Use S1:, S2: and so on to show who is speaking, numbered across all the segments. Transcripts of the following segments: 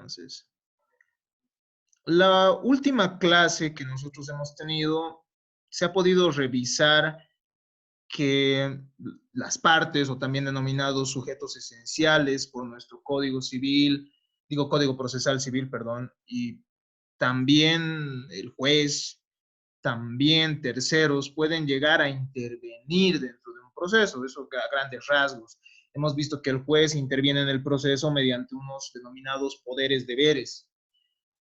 S1: Entonces, la última clase que nosotros hemos tenido, se ha podido revisar que las partes, o también denominados sujetos esenciales por nuestro Código Civil, digo Código Procesal Civil, perdón, y también el juez, también terceros, pueden llegar a intervenir dentro de un proceso, eso a grandes rasgos. Hemos visto que el juez interviene en el proceso mediante unos denominados poderes deberes.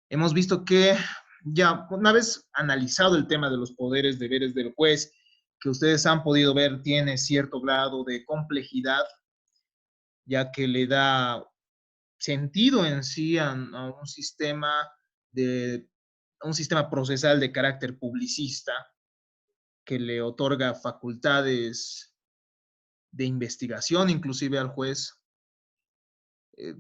S1: Hemos visto que ya una vez analizado el tema de los poderes deberes del juez, que ustedes han podido ver tiene cierto grado de complejidad, ya que le da sentido en sí a un sistema procesal de carácter publicista que le otorga facultades de investigación inclusive al juez.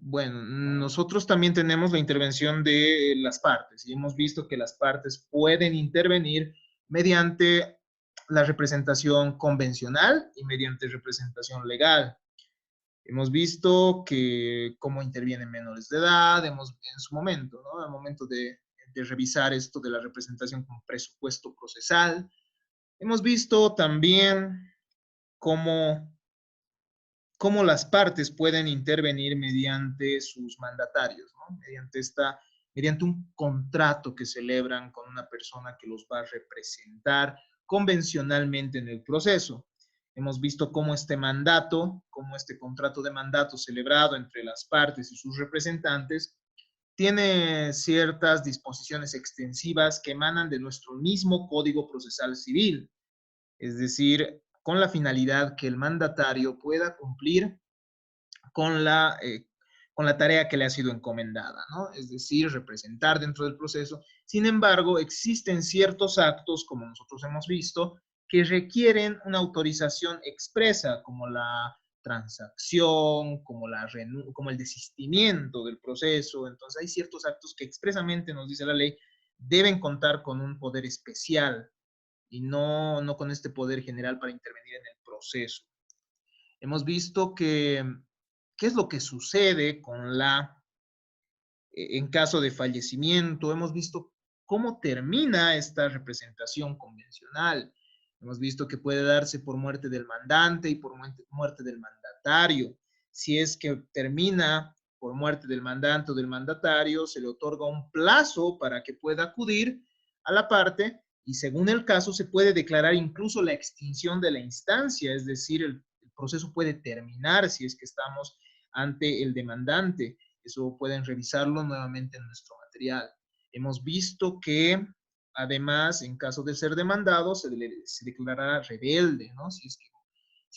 S1: Bueno, nosotros también tenemos la intervención de las partes y hemos visto que las partes pueden intervenir mediante la representación convencional y mediante representación legal. Hemos visto que cómo intervienen menores de edad, en su momento, ¿no? Al momento de revisar esto de la representación como presupuesto procesal. Hemos visto también cómo cómo las partes pueden intervenir mediante sus mandatarios, ¿no? Mediante un contrato que celebran con una persona que los va a representar convencionalmente en el proceso. Hemos visto cómo cómo este contrato de mandato celebrado entre las partes y sus representantes tiene ciertas disposiciones extensivas que emanan de nuestro mismo Código Procesal Civil, es decir, con la finalidad que el mandatario pueda cumplir con con la tarea que le ha sido encomendada, ¿no? Es decir, representar dentro del proceso. Sin embargo, existen ciertos actos, como nosotros hemos visto, que requieren una autorización expresa, como la transacción, como el desistimiento del proceso. Entonces, hay ciertos actos que expresamente, nos dice la ley, deben contar con un poder especial y no con este poder general para intervenir en el proceso. Hemos visto qué es lo que sucede en caso de fallecimiento. Hemos visto cómo termina esta representación convencional. Hemos visto que puede darse por muerte del mandante y por muerte del mandatario. Si es que termina por muerte del mandante o del mandatario, se le otorga un plazo para que pueda acudir a la parte y según el caso se puede declarar incluso la extinción de la instancia, es decir, el proceso puede terminar si es que estamos ante el demandante. Eso pueden revisarlo nuevamente en nuestro material. Hemos visto que, además, en caso de ser demandado, se declarará rebelde, ¿no? Si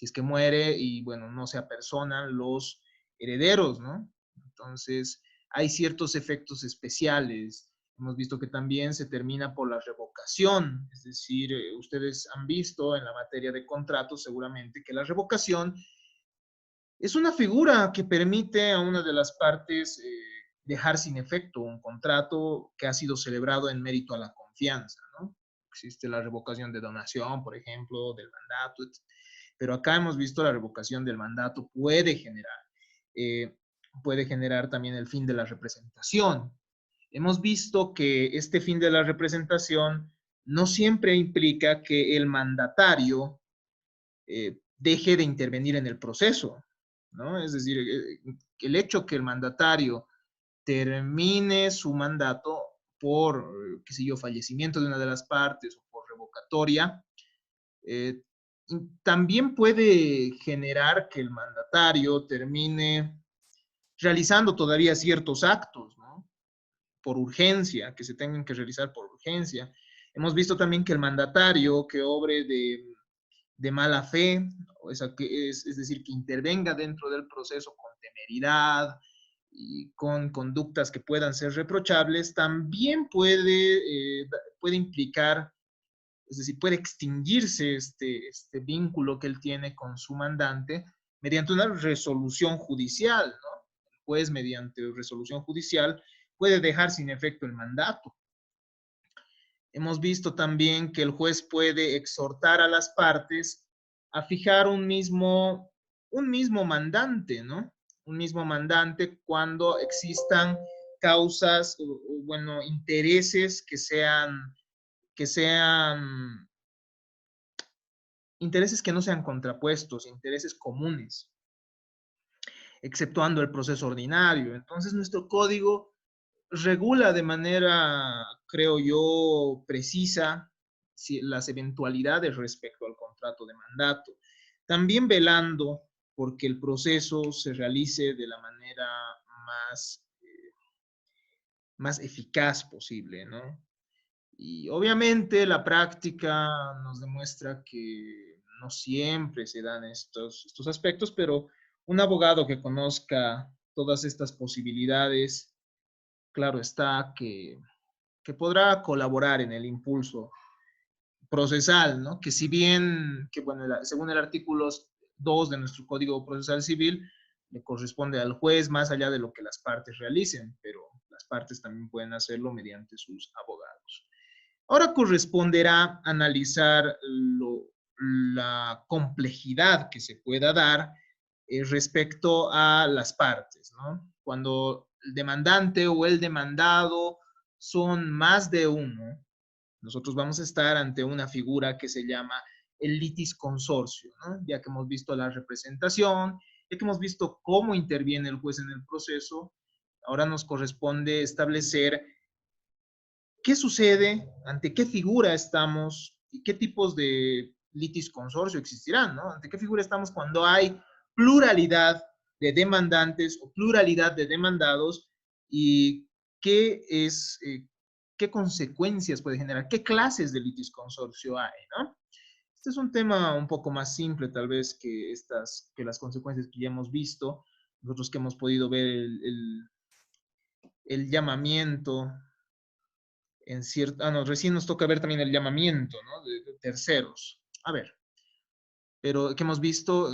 S1: es que muere y, bueno, no se apersonan los herederos, ¿no? Entonces, hay ciertos efectos especiales. Hemos visto que también se termina por la revocación, es decir, ustedes han visto en la materia de contratos seguramente que la revocación es una figura que permite a una de las partes dejar sin efecto un contrato que ha sido celebrado en mérito a la confianza, ¿no? Existe la revocación de donación, por ejemplo, del mandato, pero acá hemos visto la revocación del mandato puede generar también el fin de la representación. Hemos visto que este fin de la representación no siempre implica que el mandatario deje de intervenir en el proceso, ¿no? Es decir, el hecho que el mandatario termine su mandato por, qué sé yo, fallecimiento de una de las partes o por revocatoria, eh, también puede generar que el mandatario termine realizando todavía ciertos actos, ¿no? Por urgencia, que se tengan que realizar por urgencia. Hemos visto también que el mandatario que obre de mala fe, es decir, que intervenga dentro del proceso con temeridad y con conductas que puedan ser reprochables, también puede implicar, es decir, puede extinguirse este vínculo que él tiene con su mandante mediante una resolución judicial, ¿no? El juez, mediante resolución judicial, puede dejar sin efecto el mandato. Hemos visto también que el juez puede exhortar a las partes a fijar un mismo mandante, ¿no? Un mismo mandante cuando existan causas o, bueno, intereses que sean intereses que no sean contrapuestos, intereses comunes, exceptuando el proceso ordinario. Entonces, nuestro código regula de manera, creo yo, precisa las eventualidades respecto al contrato de mandato, también velando porque el proceso se realice de la manera más, más eficaz posible, ¿no? Y obviamente la práctica nos demuestra que no siempre se dan estos aspectos, pero un abogado que conozca todas estas posibilidades, claro está que podrá colaborar en el impulso procesal, ¿no? Que si bien, que bueno, según el artículo 2 de nuestro Código Procesal Civil, le corresponde al juez más allá de lo que las partes realicen, pero las partes también pueden hacerlo mediante sus abogados. Ahora corresponderá analizar la complejidad que se pueda dar respecto a las partes, ¿no? Cuando el demandante o el demandado son más de uno, nosotros vamos a estar ante una figura que se llama el litis consorcio, ¿no? Ya que hemos visto la representación, ya que hemos visto cómo interviene el juez en el proceso, ahora nos corresponde establecer qué sucede, ante qué figura estamos y qué tipos de litis consorcio existirán, ¿no? Ante qué figura estamos cuando hay pluralidad de demandantes o pluralidad de demandados y qué es, qué consecuencias puede generar, qué clases de litis consorcio hay, ¿no? Este es un tema un poco más simple tal vez que las consecuencias que ya hemos visto, nosotros que hemos podido ver el llamamiento en cierto, no, recién nos toca ver también el llamamiento, ¿no? De terceros. A ver, pero que hemos visto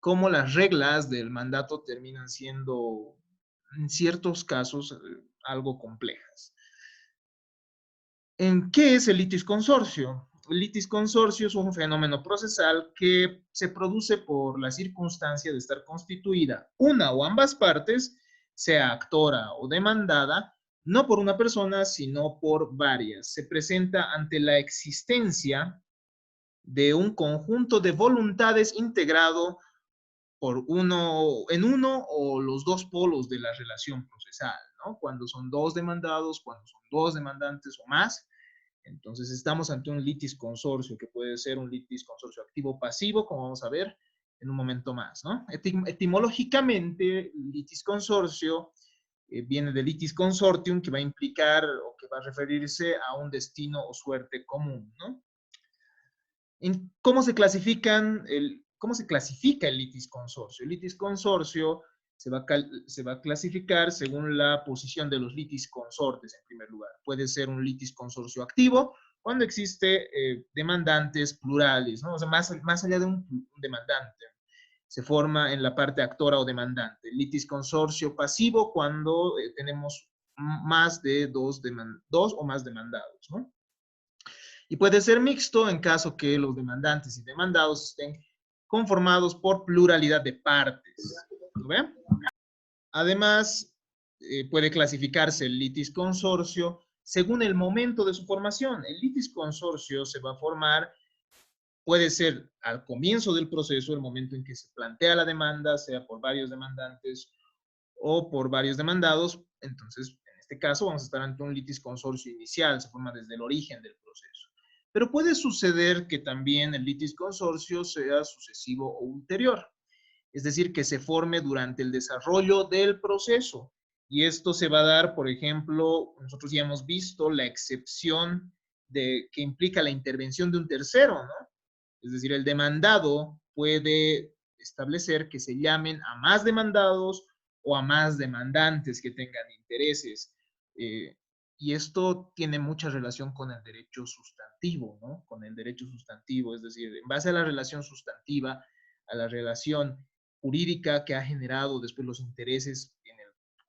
S1: cómo las reglas del mandato terminan siendo, en ciertos casos, algo complejas. ¿En qué es el litis consorcio? El litis consorcio es un fenómeno procesal que se produce por la circunstancia de estar constituida una o ambas partes, sea actora o demandada, no por una persona, sino por varias. Se presenta ante la existencia de un conjunto de voluntades integrado por uno o los dos polos de la relación procesal, ¿no? Cuando son dos demandados, cuando son dos demandantes o más, entonces estamos ante un litis consorcio, que puede ser un litis consorcio activo-pasivo, como vamos a ver en un momento más, ¿no? Etimológicamente, litis consorcio viene de litis consortium, que va a implicar o que va a referirse a un destino o suerte común, ¿no? ¿Cómo se cómo se clasifica el litis consorcio? El litis consorcio se va a clasificar según la posición de los litis consortes, en primer lugar. Puede ser un litis consorcio activo cuando existe demandantes plurales, ¿no? O sea, más allá de un demandante. Se forma en la parte actora o demandante. Litis consorcio pasivo cuando tenemos más de dos o más demandados, ¿no? Y puede ser mixto en caso que los demandantes y demandados estén conformados por pluralidad de partes. ¿Lo ven? Además, puede clasificarse el litis consorcio según el momento de su formación. El litis consorcio se va a formar, puede ser al comienzo del proceso, el momento en que se plantea la demanda, sea por varios demandantes o por varios demandados. Entonces, en este caso, vamos a estar ante un litis consorcio inicial, se forma desde el origen del proceso. Pero puede suceder que también el litis consorcio sea sucesivo o ulterior, es decir, que se forme durante el desarrollo del proceso. Y esto se va a dar, por ejemplo, nosotros ya hemos visto la excepción que implica la intervención de un tercero, ¿no? Es decir, el demandado puede establecer que se llamen a más demandados o a más demandantes que tengan intereses. Y esto tiene mucha relación con el derecho sustantivo, ¿no? Con el derecho sustantivo, es decir, en base a la relación sustantiva, a la relación jurídica que ha generado después los intereses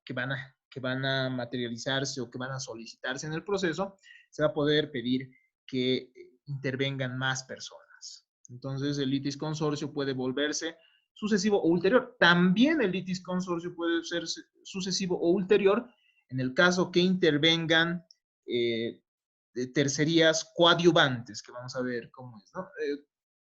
S1: que van a materializarse o que van a solicitarse en el proceso, se va a poder pedir que intervengan más personas. Entonces, el litis consorcio puede volverse sucesivo o ulterior. También el litis consorcio puede ser sucesivo o ulterior en el caso que intervengan de tercerías coadyuvantes, que vamos a ver cómo es, ¿no?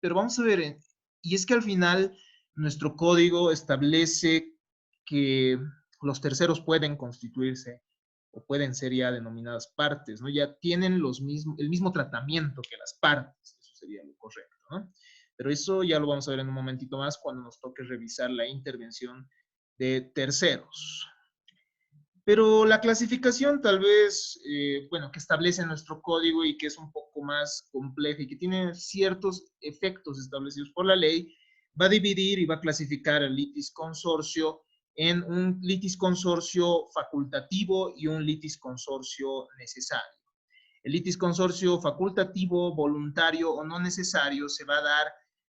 S1: Pero vamos a ver, y es que al final nuestro código establece que los terceros pueden constituirse o pueden ser ya denominadas partes, ¿no? Ya tienen el mismo tratamiento que las partes, eso sería lo correcto, ¿no? Pero eso ya lo vamos a ver en un momentito más cuando nos toque revisar la intervención de terceros. Pero la clasificación tal vez, bueno, que establece nuestro código y que es un poco más compleja y que tiene ciertos efectos establecidos por la ley, va a dividir y va a clasificar el litis consorcio en un litis consorcio facultativo y un litis consorcio necesario. El litis consorcio facultativo, voluntario o no necesario se va a dar,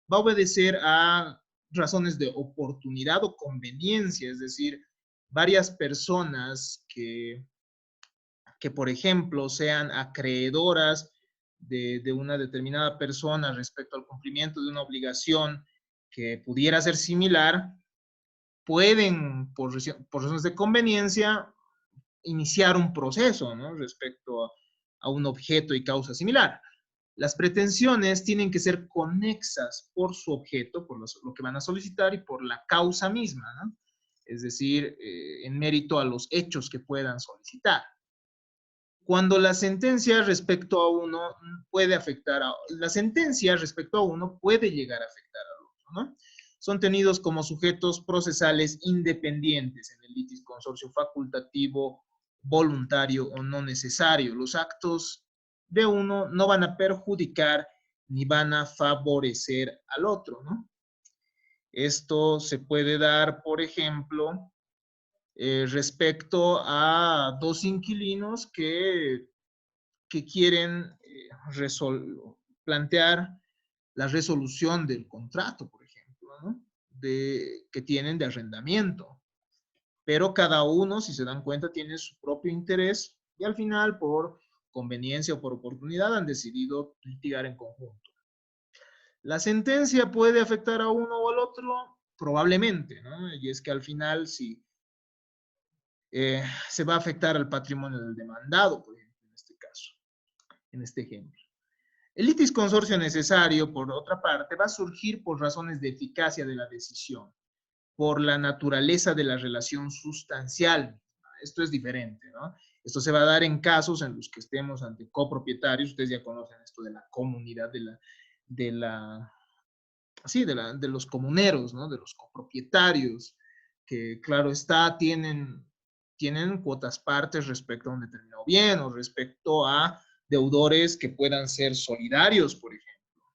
S1: va a obedecer a razones de oportunidad o conveniencia, es decir, varias personas que por ejemplo, sean acreedoras de una determinada persona respecto al cumplimiento de una obligación que pudiera ser similar, pueden, por razones de conveniencia, iniciar un proceso, ¿no? Respecto a un objeto y causa similar. Las pretensiones tienen que ser conexas por su objeto, por lo que van a solicitar y por la causa misma, ¿no? Es decir, en mérito a los hechos que puedan solicitar. Cuando la sentencia respecto a uno puede afectar a, la sentencia respecto a uno puede llegar a afectar al otro, ¿no? Son tenidos como sujetos procesales independientes en el litis consorcio facultativo, voluntario o no necesario. Los actos de uno no van a perjudicar ni van a favorecer al otro, ¿no? Esto se puede dar, por ejemplo, respecto a dos inquilinos que quieren plantear la resolución del contrato, por ejemplo, ¿no? Que tienen de arrendamiento. Pero cada uno, si se dan cuenta, tiene su propio interés y al final, por conveniencia o por oportunidad, han decidido litigar en conjunto. La sentencia puede afectar a uno o al otro, probablemente, ¿no? Y es que al final, si se va a afectar al patrimonio del demandado, por ejemplo, en este caso, en este ejemplo. El litis consorcio necesario, por otra parte, va a surgir por razones de eficacia de la decisión, por la naturaleza de la relación sustancial. Esto es diferente, ¿no? Esto se va a dar en casos en los que estemos ante copropietarios. Ustedes ya conocen esto de la comunidad, de los comuneros, ¿no? De los copropietarios, que claro está, tienen cuotas partes respecto a un determinado bien o respecto a deudores que puedan ser solidarios, por ejemplo.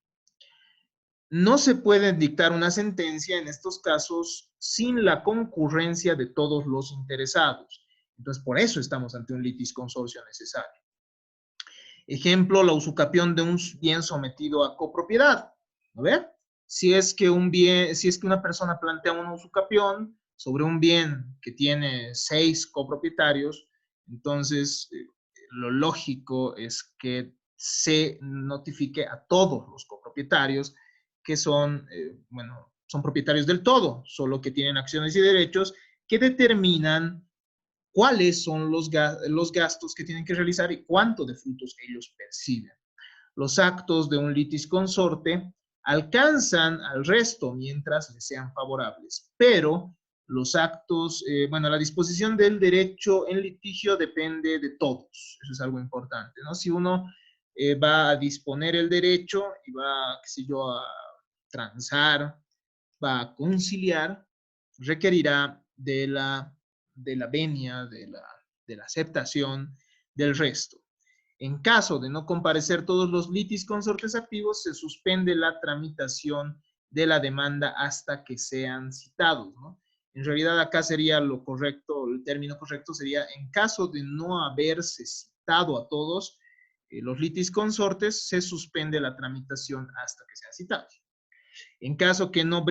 S1: No se puede dictar una sentencia en estos casos sin la concurrencia de todos los interesados. Entonces, por eso estamos ante un litis consorcio necesario. Ejemplo, la usucapión de un bien sometido a copropiedad. ¿No ve? Si es que una persona plantea una usucapión sobre un bien que tiene 6 copropietarios, entonces lo lógico es que se notifique a todos los copropietarios que son propietarios del todo, solo que tienen acciones y derechos que determinan cuáles son los gastos que tienen que realizar y cuánto de frutos ellos perciben. Los actos de un litis consorte alcanzan al resto mientras les sean favorables, pero los actos, la disposición del derecho en litigio depende de todos. Eso es algo importante, ¿no? Si uno va a disponer el derecho y va, qué sé yo, a transar, va a conciliar, requerirá de la venia, de la aceptación del resto. En caso de no comparecer todos los litis consortes activos, se suspende la tramitación de la demanda hasta que sean citados, ¿no? En realidad acá sería lo correcto, el término correcto sería en caso de no haberse citado a todos los litis consortes, se suspende la tramitación hasta que sean citados. En caso que no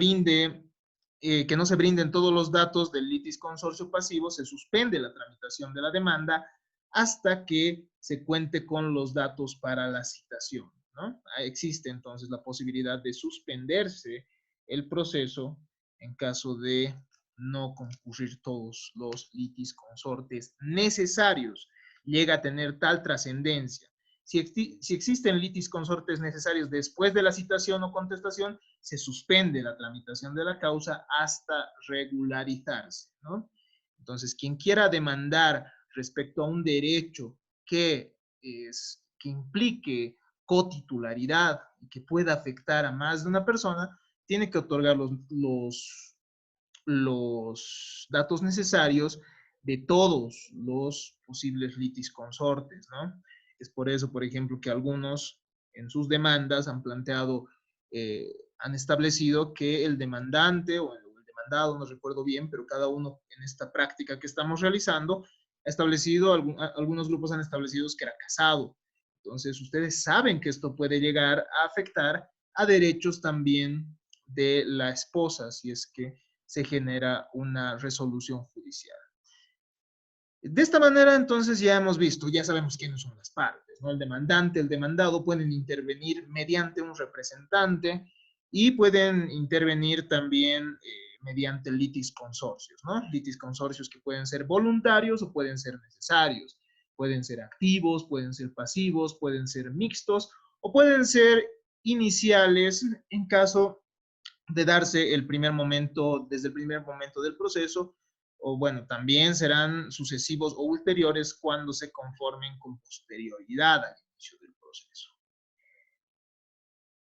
S1: se brinden todos los datos del litis consorcio pasivo, se suspende la tramitación de la demanda hasta que se cuente con los datos para la citación, ¿no? Existe entonces la posibilidad de suspenderse el proceso en caso de no concurrir todos los litis consortes necesarios. Llega a tener tal trascendencia. Si existen litis consortes necesarios después de la citación o contestación, se suspende la tramitación de la causa hasta regularizarse, ¿no? Entonces, quien quiera demandar respecto a un derecho que implique cotitularidad y que pueda afectar a más de una persona, tiene que otorgar los datos necesarios de todos los posibles litis consortes, ¿no? Es por eso, por ejemplo, que algunos en sus demandas han planteado, han establecido que el demandante o el demandado, no recuerdo bien, pero cada uno en esta práctica que estamos realizando, ha establecido, algunos grupos han establecido que era casado. Entonces, ustedes saben que esto puede llegar a afectar a derechos también de la esposa, si es que se genera una resolución judicial. De esta manera, entonces, ya hemos visto, ya sabemos quiénes son las partes, ¿no? El demandante, el demandado pueden intervenir mediante un representante y pueden intervenir también mediante litis consorcios, ¿no? Litis consorcios que pueden ser voluntarios o pueden ser necesarios. Pueden ser activos, pueden ser pasivos, pueden ser mixtos o pueden ser iniciales en caso de darse el primer momento, desde el primer momento del proceso, o bueno, también serán sucesivos o ulteriores cuando se conformen con posterioridad al inicio del proceso.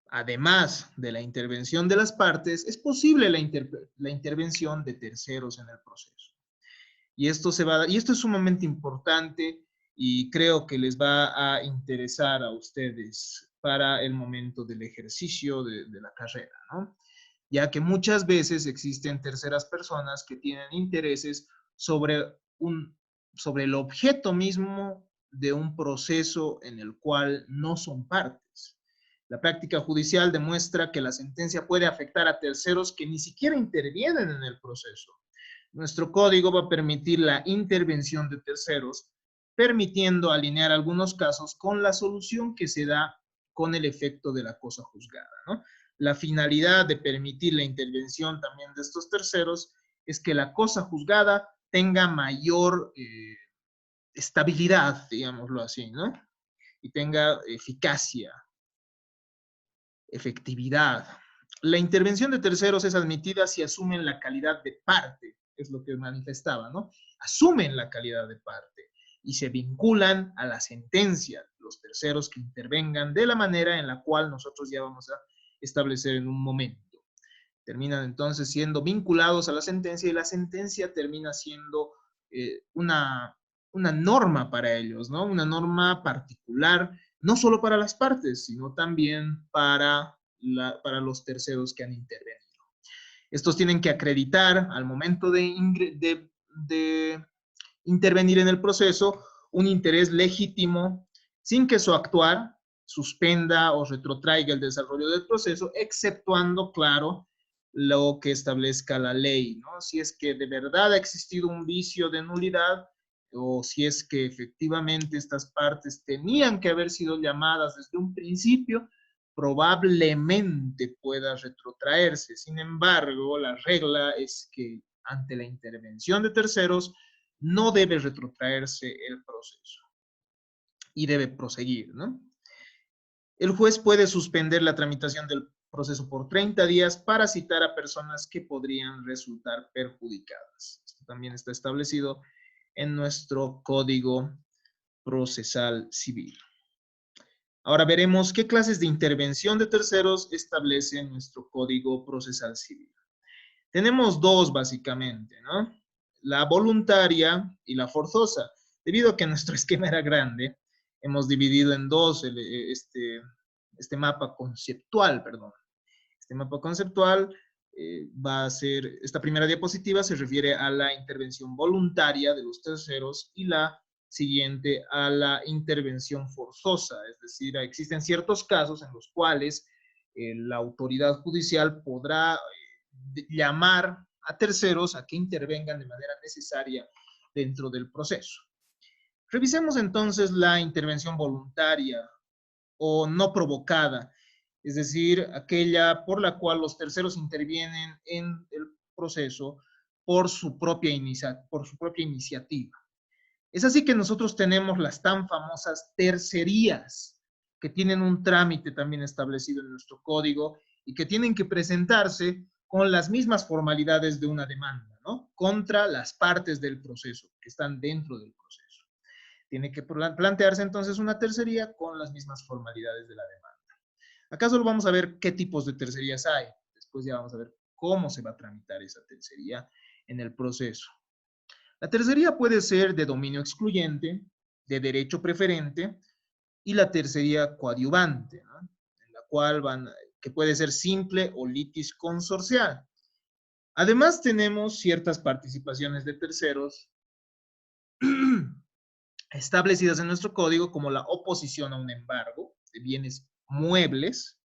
S1: Además de la intervención de las partes, es posible la intervención de terceros en el proceso. Y esto es sumamente importante y creo que les va a interesar a ustedes para el momento del ejercicio de la carrera, ¿no? Ya que muchas veces existen terceras personas que tienen intereses sobre el objeto mismo de un proceso en el cual no son partes. La práctica judicial demuestra que la sentencia puede afectar a terceros que ni siquiera intervienen en el proceso. Nuestro código va a permitir la intervención de terceros, permitiendo alinear algunos casos con la solución que se da con el efecto de la cosa juzgada, ¿no? La finalidad de permitir la intervención también de estos terceros es que la cosa juzgada tenga mayor estabilidad, digámoslo así, ¿no? Y tenga eficacia, efectividad. La intervención de terceros es admitida si asumen la calidad de parte, es lo que manifestaba, ¿no? Asumen la calidad de parte y se vinculan a la sentencia, los terceros que intervengan de la manera en la cual nosotros ya vamos a establecer en un momento. Terminan entonces siendo vinculados a la sentencia y la sentencia termina siendo una norma para ellos, ¿no? Una norma particular, no solo para las partes, sino también para los terceros que han intervenido. Estos tienen que acreditar al momento de intervenir en el proceso un interés legítimo sin que su actuar suspenda o retrotraiga el desarrollo del proceso, exceptuando, claro, lo que establezca la ley, ¿no? Si es que de verdad ha existido un vicio de nulidad o si es que efectivamente estas partes tenían que haber sido llamadas desde un principio, probablemente pueda retrotraerse. Sin embargo, la regla es que ante la intervención de terceros no debe retrotraerse el proceso y debe proseguir, ¿no? El juez puede suspender la tramitación del proceso por 30 días para citar a personas que podrían resultar perjudicadas. Esto también está establecido en nuestro Código Procesal Civil. Ahora veremos qué clases de intervención de terceros establece nuestro Código Procesal Civil. Tenemos dos básicamente, ¿no? La voluntaria y la forzosa. Debido a que nuestro esquema era grande, hemos dividido en dos este mapa conceptual, perdón. Este mapa conceptual va a ser, esta primera diapositiva se refiere a la intervención voluntaria de los terceros y la siguiente a la intervención forzosa, es decir, existen ciertos casos en los cuales la autoridad judicial podrá llamar a terceros a que intervengan de manera necesaria dentro del proceso. Revisemos entonces la intervención voluntaria o no provocada, es decir, aquella por la cual los terceros intervienen en el proceso por su propia iniciativa. Es así que nosotros tenemos las tan famosas tercerías, que tienen un trámite también establecido en nuestro código y que tienen que presentarse con las mismas formalidades de una demanda, ¿no? Contra las partes del proceso, que están dentro del proceso. Tiene que plantearse entonces una tercería con las mismas formalidades de la demanda. Acá solo vamos a ver qué tipos de tercerías hay. Después ya vamos a ver cómo se va a tramitar esa tercería en el proceso. La tercería puede ser de dominio excluyente, de derecho preferente, y la tercería coadyuvante, ¿no? En la cual que puede ser simple o litis consorcial. Además tenemos ciertas participaciones de terceros establecidas en nuestro código, como la oposición a un embargo de bienes muebles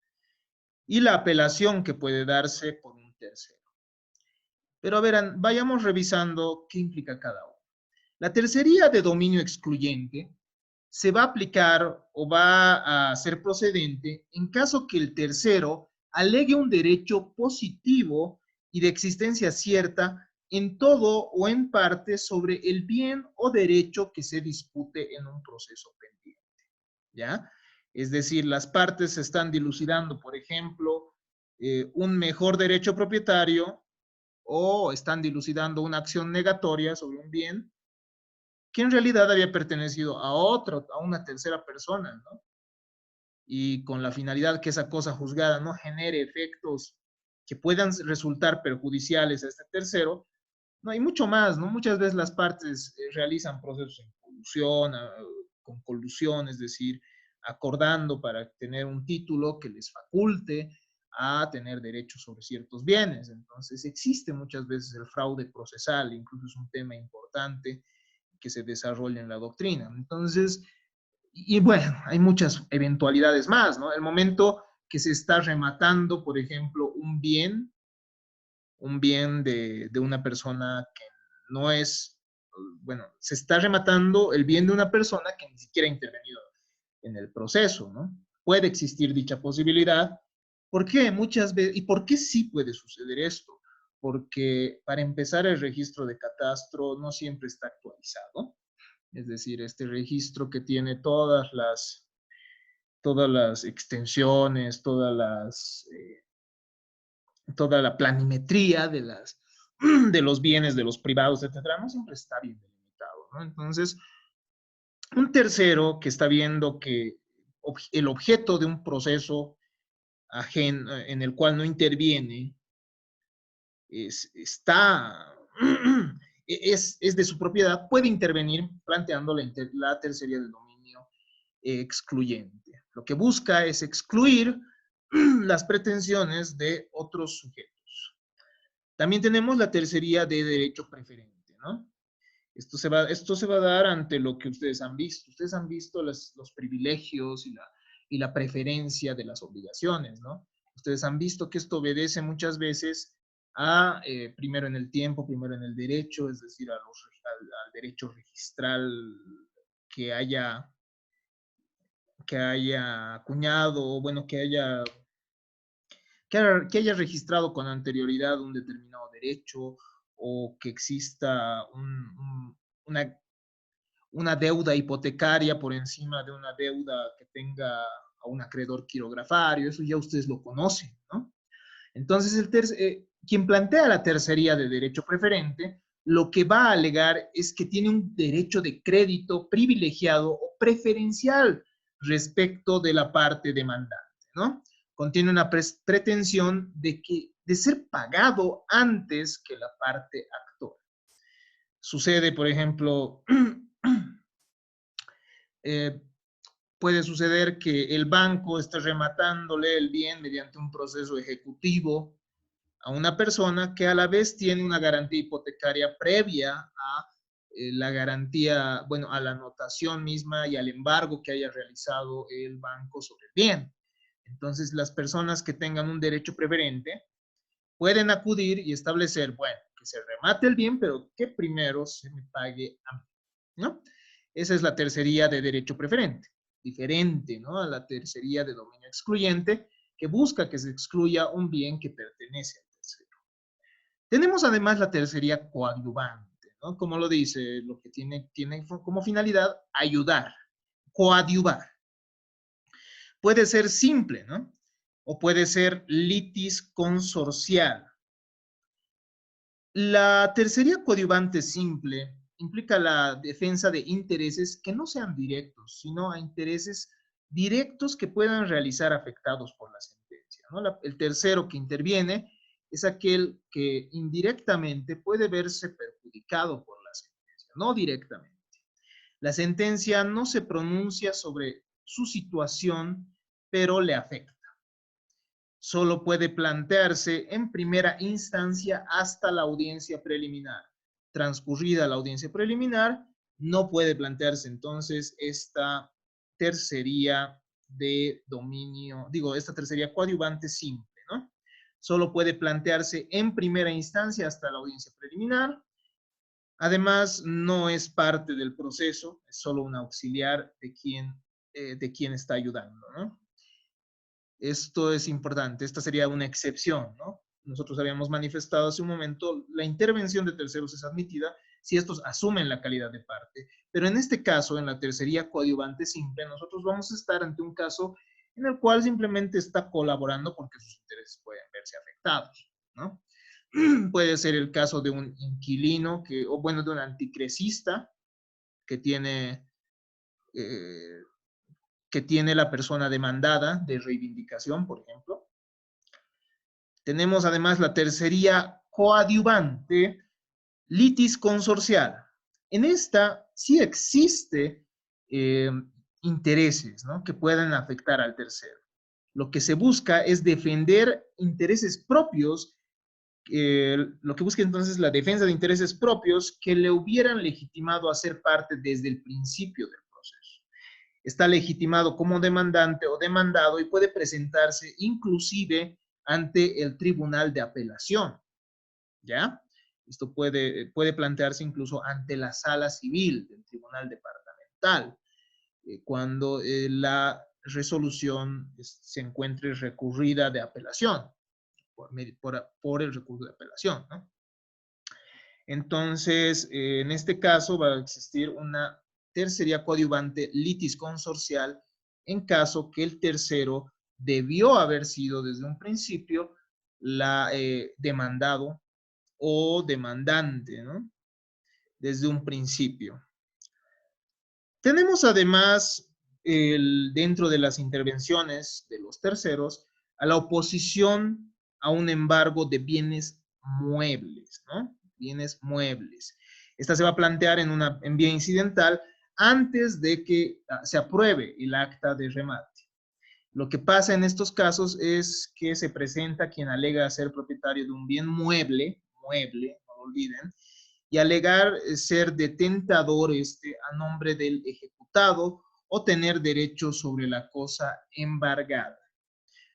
S1: y la apelación que puede darse por un tercero. Pero verán, vayamos revisando qué implica cada uno. La tercería de dominio excluyente se va a aplicar o va a ser procedente en caso que el tercero alegue un derecho positivo y de existencia cierta en todo o en parte sobre el bien o derecho que se dispute en un proceso pendiente, ¿ya? Es decir, las partes se están dilucidando, por ejemplo, un mejor derecho propietario o están dilucidando una acción negatoria sobre un bien que en realidad había pertenecido a una tercera persona, ¿no? Y con la finalidad que esa cosa juzgada no genere efectos que puedan resultar perjudiciales a este tercero, no hay mucho más, ¿no? Muchas veces las partes realizan procesos en colusión, con colusión, es decir, acordando para tener un título que les faculte a tener derechos sobre ciertos bienes. Entonces existe muchas veces el fraude procesal, incluso es un tema importante que se desarrolla en la doctrina. Entonces, y bueno, hay muchas eventualidades más, ¿no? El momento que se está rematando, por ejemplo, un bien de una persona que no es, bueno, se está rematando el bien de una persona que ni siquiera ha intervenido en el proceso, ¿no? Puede existir dicha posibilidad. ¿Por qué? Muchas veces, ¿y por qué sí puede suceder esto? Porque para empezar el registro de catastro no siempre está actualizado. Es decir, este registro que tiene todas las extensiones, toda la planimetría de los bienes de los privados, etcétera, no siempre está bien delimitado, ¿no? Entonces, un tercero que está viendo que el objeto de un proceso ajeno, en el cual no interviene es de su propiedad, puede intervenir planteando la tercería del dominio excluyente. Lo que busca es excluir las pretensiones de otros sujetos. También tenemos la tercería de derecho preferente, ¿no? Esto se va a dar ante lo que ustedes han visto. Ustedes han visto los privilegios y la preferencia de las obligaciones, ¿no? Ustedes han visto que esto obedece muchas veces a, primero en el tiempo, primero en el derecho, es decir, al derecho registral que haya, acuñado, o bueno, que haya registrado con anterioridad un determinado derecho, o que exista una deuda hipotecaria por encima de una deuda que tenga a un acreedor quirografario. Eso ya ustedes lo conocen, ¿no? Entonces, quien plantea la tercería de derecho preferente, lo que va a alegar es que tiene un derecho de crédito privilegiado o preferencial respecto de la parte demandante, ¿no? Contiene una pretensión de ser pagado antes que la parte actora. Sucede, por ejemplo, puede suceder que el banco esté rematándole el bien mediante un proceso ejecutivo a una persona que a la vez tiene una garantía hipotecaria previa a la garantía, bueno, a la anotación misma y al embargo que haya realizado el banco sobre el bien. Entonces, las personas que tengan un derecho preferente pueden acudir y establecer, bueno, que se remate el bien, pero que primero se me pague a mí, ¿no? Esa es la tercería de derecho preferente, diferente, ¿no? A la tercería de dominio excluyente, que busca que se excluya un bien que pertenece al tercero. Tenemos además la tercería coadyuvante, ¿no? Como lo dice, lo que tiene como finalidad ayudar, coadyuvar. Puede ser simple, ¿no? O puede ser litis consorcial. La tercería coadyuvante simple implica la defensa de intereses que no sean directos, sino a intereses directos que puedan realizar afectados por la sentencia, ¿no? El tercero que interviene es aquel que indirectamente puede verse perjudicado por la sentencia, no directamente. La sentencia no se pronuncia sobre su situación, pero le afecta. Solo puede plantearse en primera instancia hasta la audiencia preliminar. Transcurrida la audiencia preliminar, no puede plantearse entonces esta tercería de dominio, esta tercería coadyuvante simple, ¿no? Solo puede plantearse en primera instancia hasta la audiencia preliminar. Además, no es parte del proceso, es solo un auxiliar de quien está ayudando, ¿no? Esto es importante, esta sería una excepción, ¿no? Nosotros habíamos manifestado hace un momento, la intervención de terceros es admitida si estos asumen la calidad de parte, pero en este caso, en la tercería coadyuvante simple, nosotros vamos a estar ante un caso en el cual simplemente está colaborando porque sus intereses pueden verse afectados, ¿no? Puede ser el caso de un inquilino, o bueno, de un anticresista que tiene eh, que tiene la persona demandada de reivindicación, por ejemplo. Tenemos además la tercería coadyuvante, litis consorcial. En esta sí existe intereses, ¿no?, que puedan afectar al tercero. Lo que se busca es defender intereses propios, lo que busca entonces es la defensa de intereses propios que le hubieran legitimado a ser parte desde el principio del proceso. Está legitimado como demandante o demandado y puede presentarse inclusive ante el tribunal de apelación, ¿ya? Esto puede plantearse incluso ante la sala civil del tribunal departamental, cuando la resolución se encuentre recurrida de apelación, por el recurso de apelación, ¿no? Entonces, en este caso va a existir una tercería coadyuvante litis consorcial en caso que el tercero debió haber sido desde un principio demandado o demandante, ¿no? Desde un principio. Tenemos además, dentro de las intervenciones de los terceros, a la oposición a un embargo de bienes muebles, ¿no? Bienes muebles. Esta se va a plantear en vía incidental antes de que se apruebe el acta de remate. Lo que pasa en estos casos es que se presenta quien alega ser propietario de un bien mueble, no lo olviden, y alegar ser detentador a nombre del ejecutado o tener derecho sobre la cosa embargada.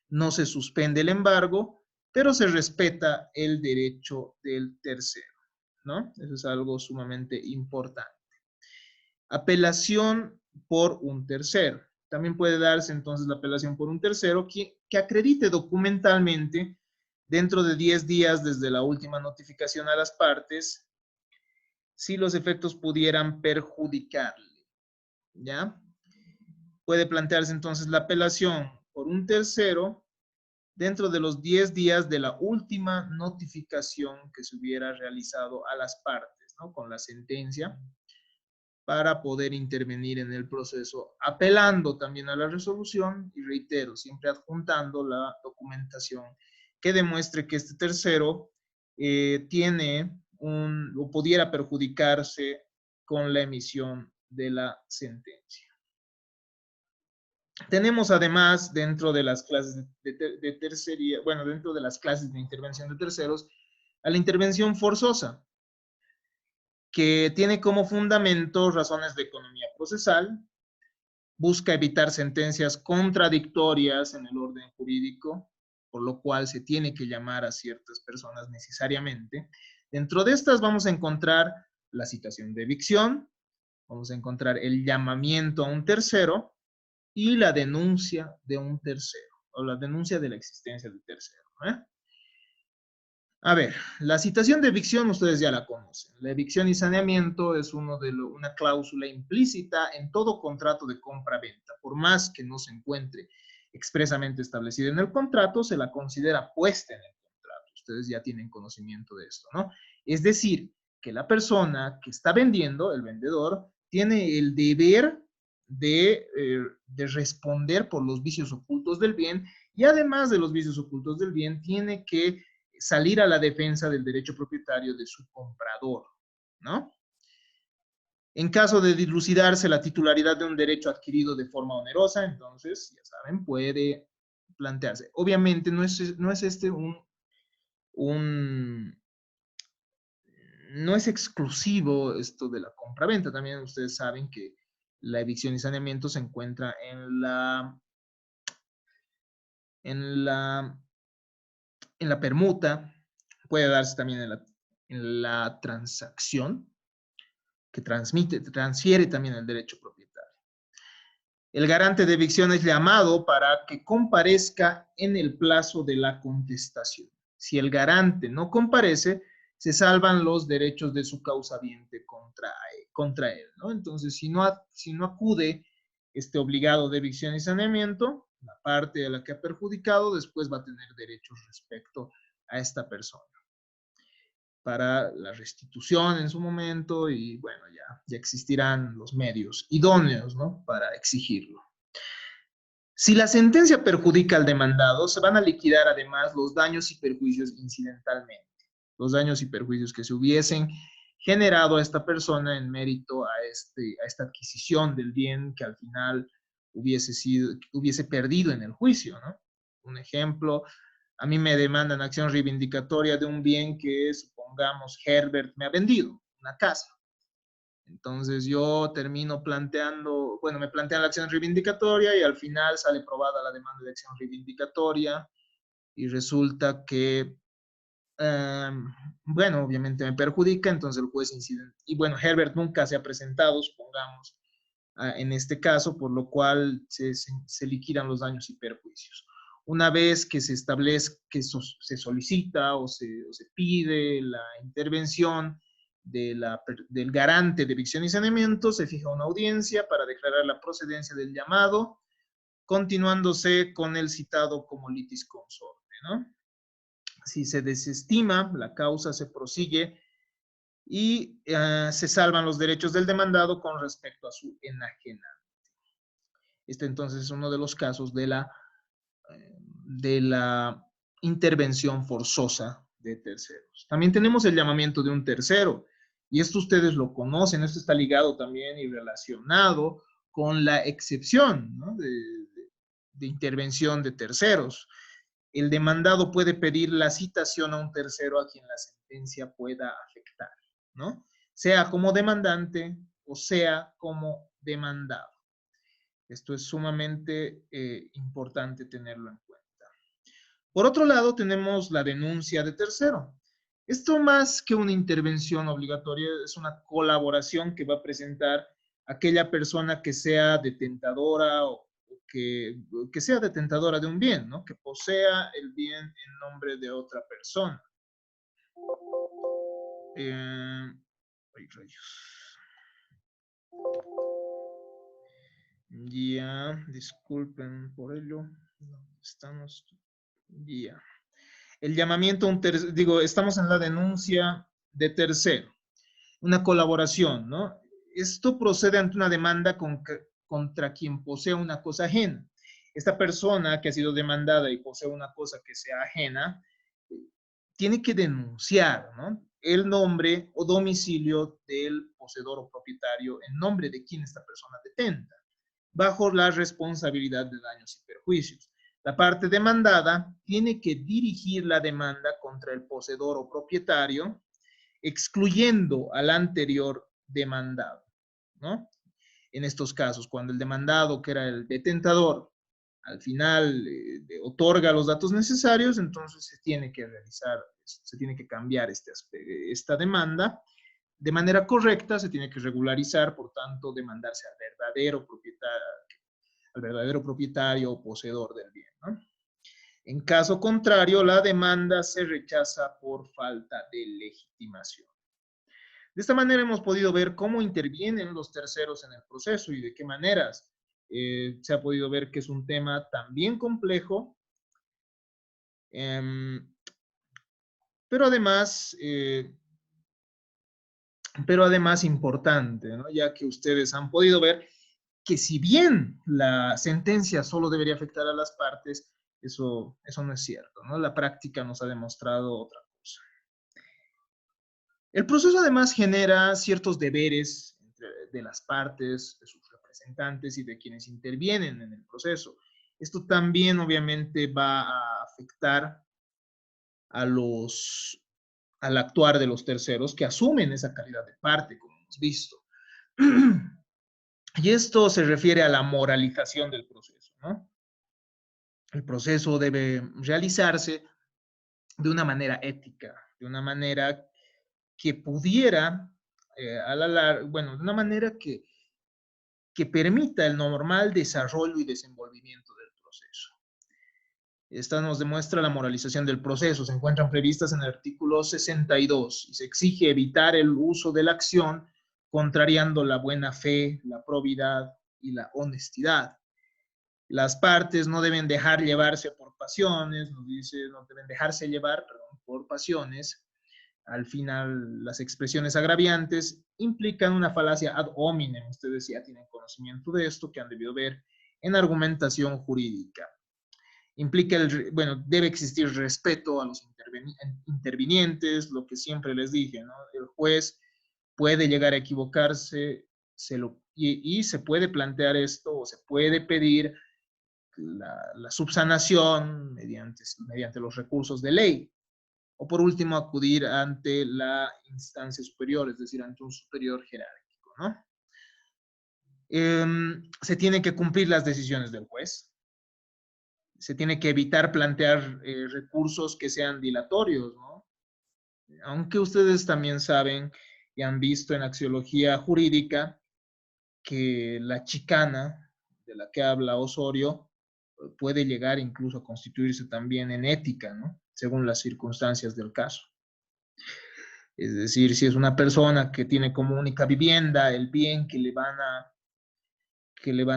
S1: No se suspende el embargo, pero se respeta el derecho del tercero, ¿no? Eso es algo sumamente importante. Apelación por un tercero. También puede darse entonces la apelación por un tercero que acredite documentalmente dentro de 10 días desde la última notificación a las partes si los efectos pudieran perjudicarle, ¿ya? Puede plantearse entonces la apelación por un tercero dentro de los 10 días de la última notificación que se hubiera realizado a las partes, ¿no?, con la sentencia, para poder intervenir en el proceso, apelando también a la resolución y reitero, siempre adjuntando la documentación que demuestre que este tercero tiene o pudiera perjudicarse con la emisión de la sentencia. Tenemos además dentro de las clases de tercería, bueno, dentro de las clases de intervención de terceros, a la intervención forzosa, que tiene como fundamento razones de economía procesal, busca evitar sentencias contradictorias en el orden jurídico, por lo cual se tiene que llamar a ciertas personas necesariamente. Dentro de estas vamos a encontrar la citación de evicción, vamos a encontrar el llamamiento a un tercero y la denuncia de un tercero, o la denuncia de la existencia del tercero, ¿eh? A ver, la citación de evicción ustedes ya la conocen. La evicción y saneamiento es una cláusula implícita en todo contrato de compra-venta. Por más que no se encuentre expresamente establecida en el contrato, se la considera puesta en el contrato. Ustedes ya tienen conocimiento de esto, ¿no? Es decir, que la persona que está vendiendo, el vendedor, tiene el deber de responder por los vicios ocultos del bien y además de los vicios ocultos del bien, tiene que salir a la defensa del derecho propietario de su comprador, ¿no? En caso de dilucidarse la titularidad de un derecho adquirido de forma onerosa, entonces, ya saben, puede plantearse. Obviamente no es este un, no es exclusivo esto de la compraventa. También ustedes saben que la evicción y saneamiento se encuentra en la, en la permuta, puede darse también en la transacción, que transfiere también el derecho propietario. El garante de evicción es llamado para que comparezca en el plazo de la contestación. Si el garante no comparece, se salvan los derechos de su causaviente contra él, ¿no? Entonces, si no acude este obligado de evicción y saneamiento, la parte a la que ha perjudicado después va a tener derechos respecto a esta persona para la restitución en su momento y bueno, ya existirán los medios idóneos, ¿no? Para exigirlo. Si la sentencia perjudica al demandado, se van a liquidar además los daños y perjuicios incidentalmente, los daños y perjuicios que se hubiesen generado a esta persona en mérito a esta adquisición del bien que al final hubiese perdido en el juicio, ¿no? Un ejemplo, a mí me demandan acción reivindicatoria de un bien que, supongamos, Herbert me ha vendido, una casa. Entonces yo termino planteando, bueno, me plantean la acción reivindicatoria y al final sale probada la demanda de acción reivindicatoria y resulta que, bueno, obviamente me perjudica, entonces el juez incide. Y bueno, Herbert nunca se ha presentado, supongamos, en este caso, por lo cual se liquidan los daños y perjuicios. Una vez que se establece, que se solicita o se pide la intervención del garante de evicción y saneamiento, se fija una audiencia para declarar la procedencia del llamado, continuándose con el citado como litis consorte, ¿no? Si se desestima, la causa se prosigue y se salvan los derechos del demandado con respecto a su enajenante. Este entonces es uno de los casos de la intervención forzosa de terceros. También tenemos el llamamiento de un tercero, y esto ustedes lo conocen, esto está ligado también y relacionado con la excepción, ¿no? de intervención de terceros. El demandado puede pedir la citación a un tercero a quien la sentencia pueda afectar, ¿no? Sea como demandante o sea como demandado. Esto es sumamente importante tenerlo en cuenta. Por otro lado, tenemos la denuncia de tercero. Esto más que una intervención obligatoria es una colaboración que va a presentar aquella persona que sea detentadora o que sea detentadora de un bien, ¿no? Que posea el bien en nombre de otra persona. Ay, rayos. Ya, disculpen por ello. Estamos. Ya. El llamamiento a un tercero, digo, estamos en la denuncia de tercero, una colaboración, ¿no? Esto procede ante una demanda contra quien posee una cosa ajena. Esta persona que ha sido demandada y posee una cosa que sea ajena, tiene que denunciar, ¿no? El nombre o domicilio del poseedor o propietario en nombre de quien esta persona detenta, bajo la responsabilidad de daños y perjuicios. La parte demandada tiene que dirigir la demanda contra el poseedor o propietario, excluyendo al anterior demandado, ¿no? En estos casos, cuando el demandado, que era el detentador, al final otorga los datos necesarios, entonces se tiene que se tiene que cambiar esta demanda de manera correcta, se tiene que regularizar, por tanto, demandarse al verdadero propietario o poseedor del bien, ¿no? En caso contrario, la demanda se rechaza por falta de legitimación. De esta manera hemos podido ver cómo intervienen los terceros en el proceso y de qué maneras. Se ha podido ver que es un tema también complejo, eh, pero además importante, ¿no? Ya que ustedes han podido ver que si bien la sentencia solo debería afectar a las partes, eso no es cierto, ¿no? La práctica nos ha demostrado otra cosa. El proceso además genera ciertos deberes de las partes, de sus representantes y de quienes intervienen en el proceso. Esto también obviamente va a afectar a al actuar de los terceros que asumen esa calidad de parte, como hemos visto. Y esto se refiere a la moralización del proceso, ¿no? El proceso debe realizarse de una manera ética, de una manera que pudiera, bueno, de una manera que permita el normal desarrollo y desenvolvimiento del proceso. Esta nos demuestra la moralización del proceso. Se encuentran previstas en el artículo 62 y se exige evitar el uso de la acción contrariando la buena fe, la probidad y la honestidad. Las partes no deben dejar llevarse por pasiones, nos dice, no deben dejarse llevar, perdón, por pasiones. Al final, las expresiones agraviantes implican una falacia ad hominem. Ustedes ya tienen conocimiento de esto, que han debido ver en argumentación jurídica. Implica, bueno, debe existir respeto a los intervinientes, lo que siempre les dije, ¿no? El juez puede llegar a equivocarse y se puede plantear esto o se puede pedir la subsanación mediante los recursos de ley. O por último, acudir ante la instancia superior, es decir, ante un superior jerárquico, ¿no? Se tienen que cumplir las decisiones del juez. Se tiene que evitar plantear recursos que sean dilatorios, ¿no? Aunque ustedes también saben y han visto en axiología jurídica que la chicana de la que habla Osorio puede llegar incluso a constituirse también en ética, ¿no? Según las circunstancias del caso. Es decir, si es una persona que tiene como única vivienda el bien que le van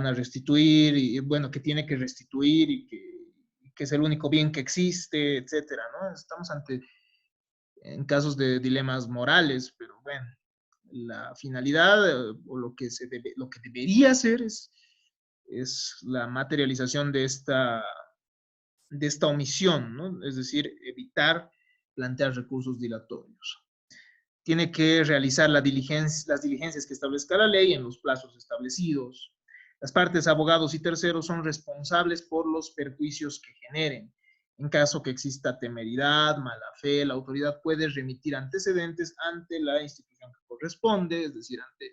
S1: a restituir, y bueno, que tiene que restituir y que es el único bien que existe, etcétera, ¿no? Estamos en casos de dilemas morales, pero bueno, la finalidad o lo que debería hacer es la materialización de esta omisión, ¿no? Es decir, evitar plantear recursos dilatorios. Tiene que realizar las diligencias que establezca la ley en los plazos establecidos. Las partes, abogados y terceros son responsables por los perjuicios que generen. En caso que exista temeridad, mala fe, la autoridad puede remitir antecedentes ante la institución que corresponde, es decir, ante el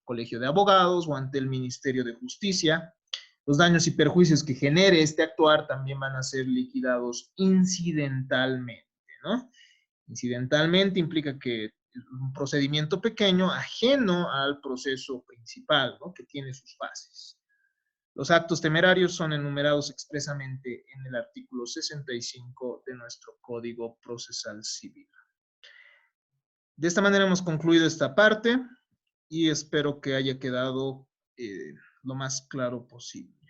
S1: Colegio de Abogados o ante el Ministerio de Justicia. Los daños y perjuicios que genere este actuar también van a ser liquidados incidentalmente, ¿no? Incidentalmente implica que es un procedimiento pequeño ajeno al proceso principal, ¿no? Que tiene sus fases. Los actos temerarios son enumerados expresamente en el artículo 65 de nuestro Código Procesal Civil. De esta manera hemos concluido esta parte y espero que haya quedado lo más claro posible.